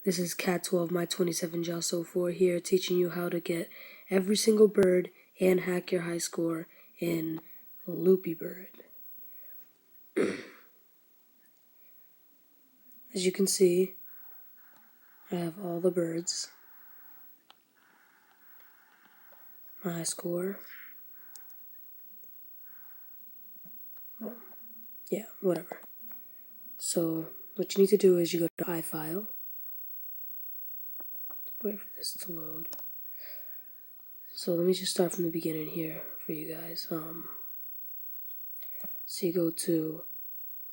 This is Cat 12, my 27 Jaso 4 here, teaching you how to get every single bird and hack your high score in Loopy Bird. As you can see, I have all the birds, my high score, well, yeah, whatever. So what you need to do is you go to iFile, wait for this to load. So let me just start from the beginning here for you guys. So you go to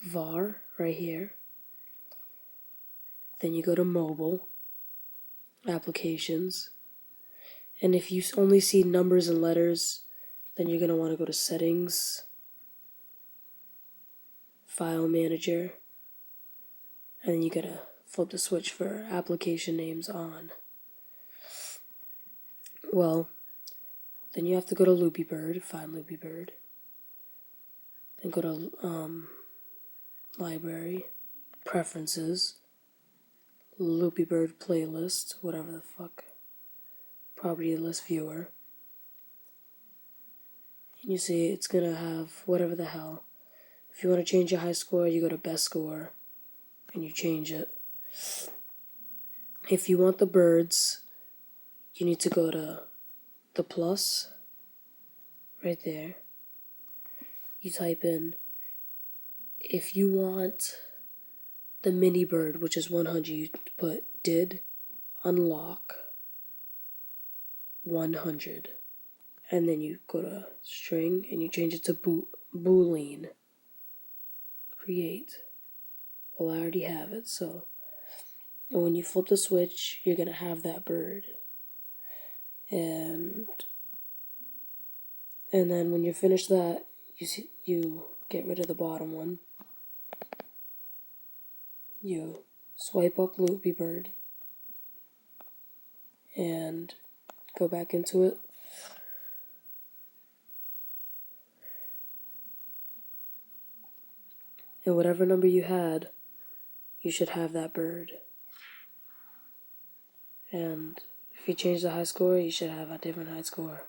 var right here, then you go to mobile, applications, and if you only see numbers and letters, then you're going to want to go to settings, file manager, and then you got to flip the switch for application names on. Well, then you have to go to Loopy Bird, find Loopy Bird, then go to library, preferences, Loopy Bird playlist, whatever the fuck, property list viewer. And you see it's gonna have whatever the hell. If you want to change your high score, you go to best score and you change it. If you want the birds, you need to go to the plus right there. You type in, if you want the mini bird, which is 100, you put did unlock 100, and then you go to string and you change it to boolean create. Well, I already have it, so when you flip the switch, you're gonna have that bird, and then when you finish that, you get rid of the bottom one. You swipe up Loopy Bird and go back into it. And whatever number you had, you should have that bird. And if you change the high score, you should have a different high score.